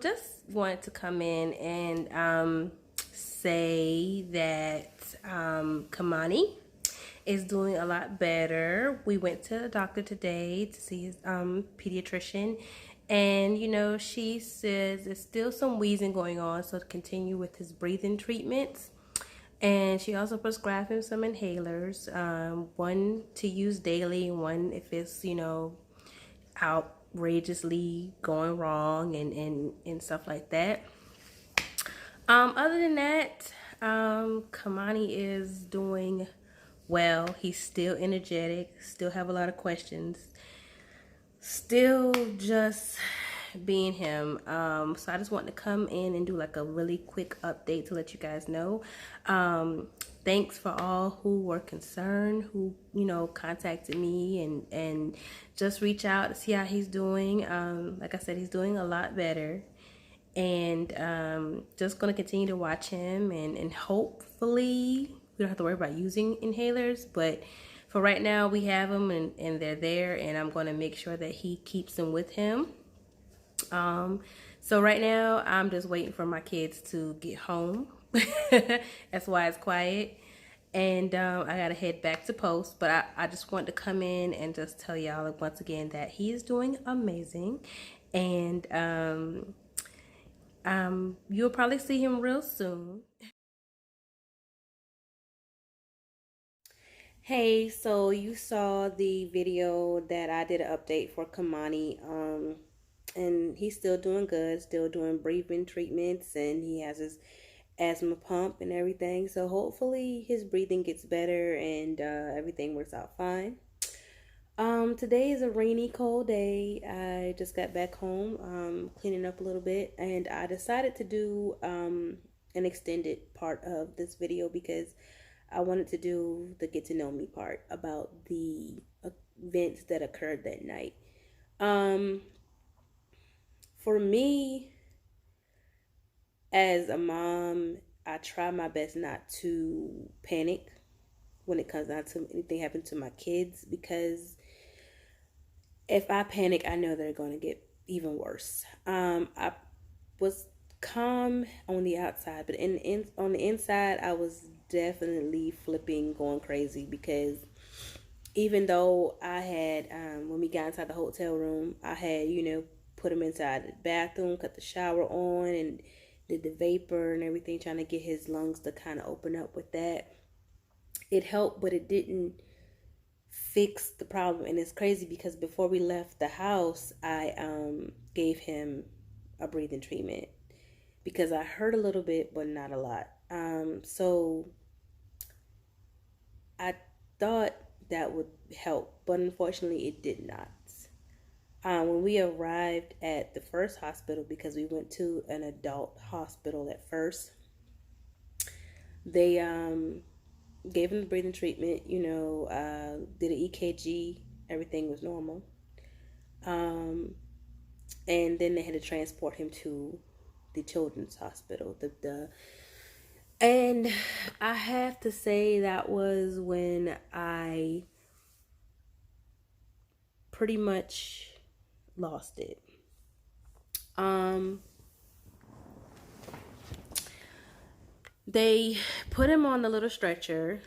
just wanted to come in and say that Khamani is doing a lot better. We went to the doctor today to see his pediatrician, and she says there's still some wheezing going on, so to continue with his breathing treatments. And she also prescribed him some inhalers, one to use daily, one if it's outrageously going wrong and stuff like that. Other than that, Khamani is doing well. He's still energetic, still have a lot of questions, still just being him. So I just want to come in and do like a really quick update to let you guys know. Thanks for all who were concerned, who contacted me and just reach out to see how he's doing. Like I said, he's doing a lot better, and just gonna continue to watch him, and hopefully we don't have to worry about using inhalers, but for right now we have them and they're there, and I'm going to make sure that he keeps them with him. So right now I'm just waiting for my kids to get home. That's why it's quiet, and I gotta head back to post, but I just want to come in and just tell y'all once again that he is doing amazing, and you'll probably see him real soon. Hey, so you saw the video that I did an update for Khamani, and he's still doing good, still doing breathing treatments, and he has his asthma pump and everything. So hopefully his breathing gets better and everything works out fine. Today is a rainy, cold day. I just got back home, cleaning up a little bit, and I decided to do an extended part of this video because I wanted to do the get to know me part about the events that occurred that night. For me, as a mom, I try my best not to panic when it comes down to anything happen to my kids, because if I panic, I know they're going to get even worse. I was calm on the outside, but on the inside, I was definitely flipping, going crazy, because even though I had, when we got inside the hotel room, I had, put him inside the bathroom, cut the shower on, and did the vapor and everything, trying to get his lungs to kind of open up with that. It helped, but it didn't fix the problem. And it's crazy because before we left the house, I gave him a breathing treatment because I hurt a little bit, but not a lot. So I thought that would help, but unfortunately it did not. When we arrived at the first hospital, because we went to an adult hospital at first, they gave him the breathing treatment, did an EKG, everything was normal. And then they had to transport him to the children's hospital. And I have to say that was when I pretty much lost it. They put him on the little stretcher.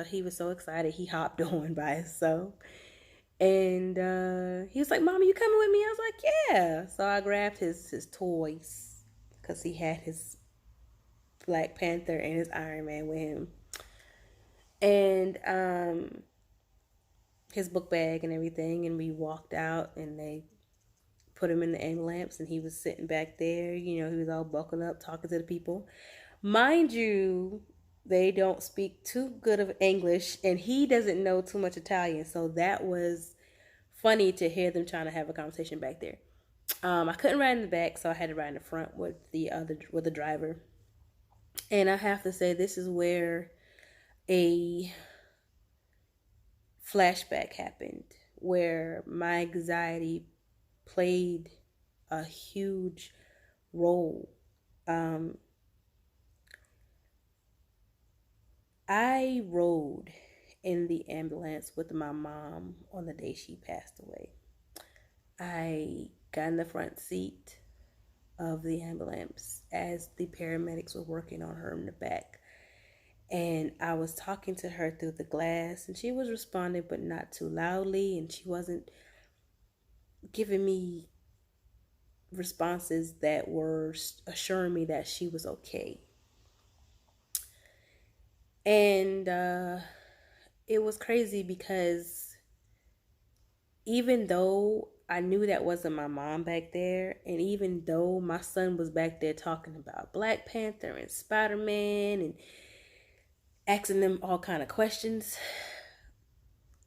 He was so excited, he hopped on by himself. And he was like, "Mama, you coming with me?" I was like, "Yeah." So I grabbed his toys, because he had his Black Panther and his Iron Man with him. And his book bag and everything. And we walked out, and they put him in the ambulance, and he was sitting back there. He was all buckled up, talking to the people. Mind you, they don't speak too good of English, and he doesn't know too much Italian. So that was funny to hear them trying to have a conversation back there. I couldn't ride in the back, so I had to ride in the front with the driver. And I have to say, this is where a flashback happened, where my anxiety played a huge role. I rode in the ambulance with my mom on the day she passed away. I got in the front seat. of the ambulance as the paramedics were working on her in the back. And I was talking to her through the glass, and she was responding, but not too loudly, and she wasn't giving me responses that were assuring me that she was okay. And it was crazy because even though I knew that wasn't my mom back there, and even though my son was back there talking about Black Panther and Spider-Man and asking them all kind of questions,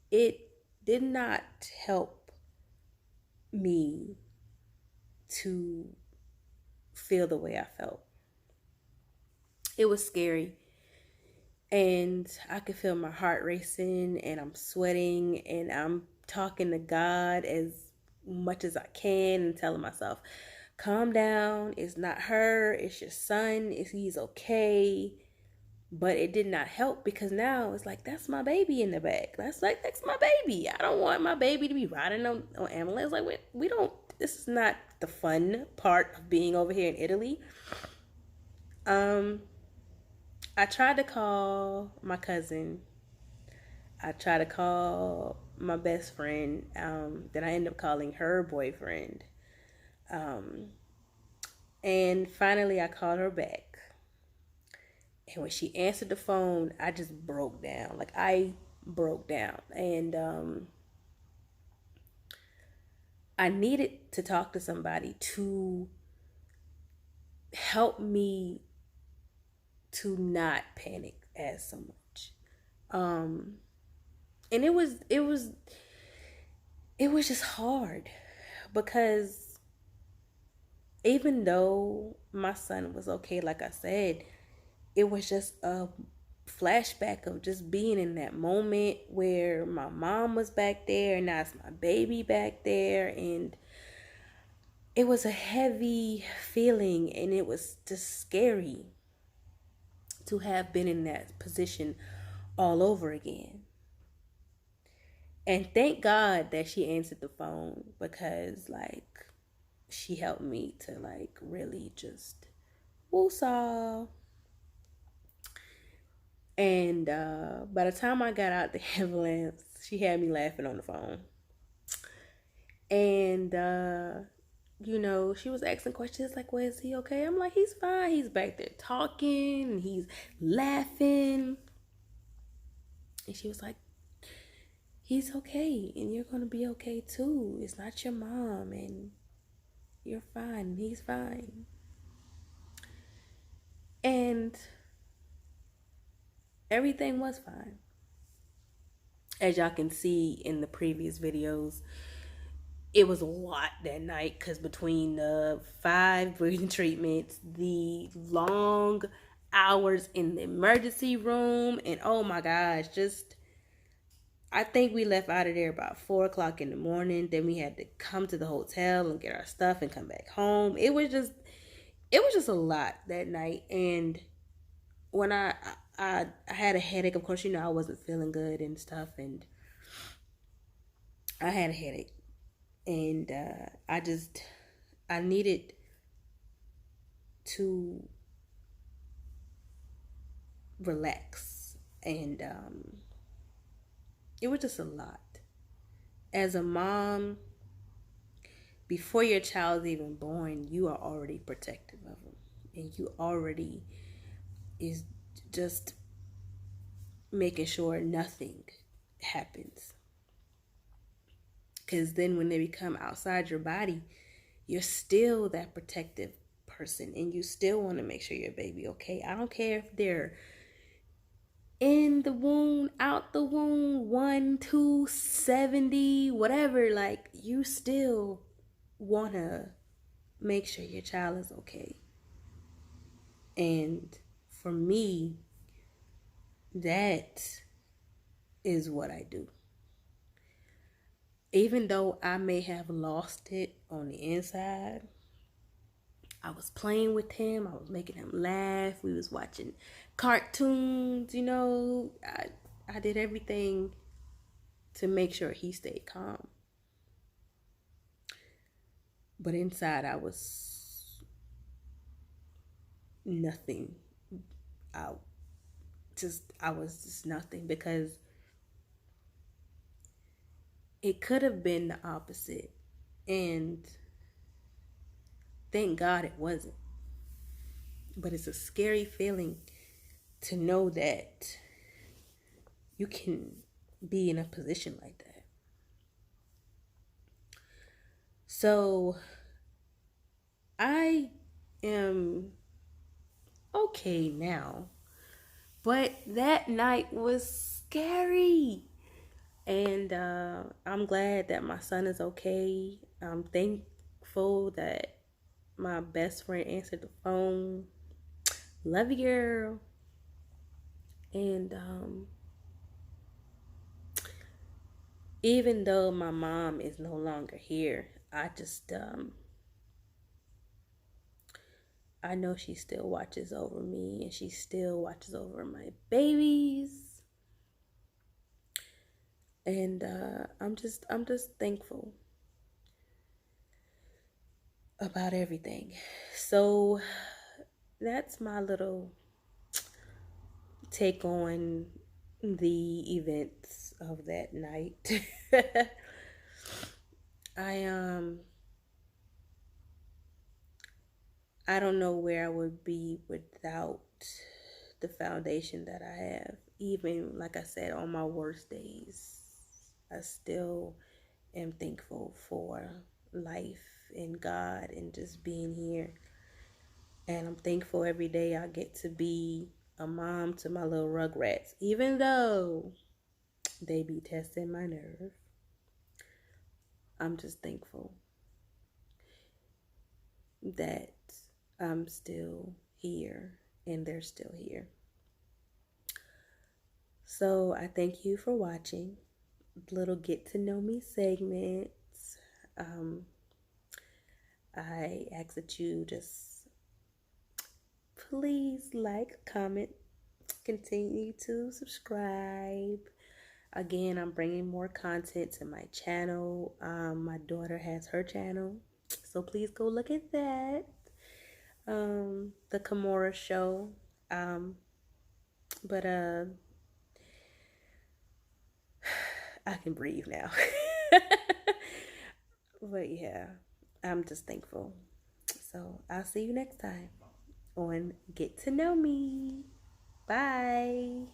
it did not help me to feel the way I felt. It was scary, and I could feel my heart racing, and I'm sweating, and I'm talking to God as much as I can and telling myself, calm down, it's not her, it's your son, he's okay. But it did not help, because now it's like, that's my baby in the back. That's my baby. I don't want my baby to be riding on ambulance. Like, we don't, this is not the fun part of being over here in Italy. I tried to call my cousin. I tried to call my best friend. Then I ended up calling her boyfriend. And finally I called her back. And when she answered the phone, I just broke down. Like, I broke down. And I needed to talk to somebody to help me to not panic as so much. And it was just hard, because even though my son was okay, like I said, it was just a flashback of just being in that moment where my mom was back there and now it's my baby back there. And it was a heavy feeling, and it was just scary to have been in that position all over again. And thank God that she answered the phone, because like, she helped me to like really just woosah. And by the time I got out the ambulance, she had me laughing on the phone. And she was asking questions like, well, is he okay? I'm like, he's fine. He's back there talking and he's laughing. And she was like, he's okay, and you're gonna be okay too. It's not your mom, and you're fine. He's fine. And everything was fine. As y'all can see in the previous videos, it was a lot that night, because between the 5 breathing treatments, the long hours in the emergency room, and oh my gosh, I think we left out of there about 4:00 in the morning. Then we had to come to the hotel and get our stuff and come back home. It was just a lot that night. And when I had a headache, of course, I wasn't feeling good and stuff, and I had a headache, and I needed to relax, and it was just a lot. As a mom, before your child's even born, you are already protective of them, and you already is just making sure nothing happens. Because then when they become outside your body, you're still that protective person, and you still want to make sure your baby okay. I don't care if they're in the womb, out the womb, 1, 2, 70, whatever. Like, you still want to make sure your child is okay. And for me, that is what I do. Even though I may have lost it on the inside, I was playing with him. I was making him laugh. We was watching cartoons, I did everything to make sure he stayed calm. But inside, I was nothing. I I was just nothing, because it could have been the opposite. And thank God it wasn't. But it's a scary feeling to know that you can be in a position like that. So I am okay now. But that night was scary. And I'm glad that my son is okay. I'm thankful that my best friend answered the phone. Love you, girl. And even though my mom is no longer here, I know she still watches over me, and she still watches over my babies. And I'm just thankful about everything. So that's my little take on the events of that night. I I don't know where I would be without the foundation that I have. Even like I said, on my worst days, I still am thankful for life and God and just being here. And I'm thankful every day I get to be a mom to my little rugrats, even though they be testing my nerve. I'm just thankful that I'm still here and they're still here. So I thank you for watching little get to know me segments. I ask that you just please like, comment, continue to subscribe. Again, I'm bringing more content to my channel. My daughter has her channel, so please go look at that. The Kimora Show. But I can breathe now. But yeah, I'm just thankful. So I'll see you next time on Get to Know Me. Bye.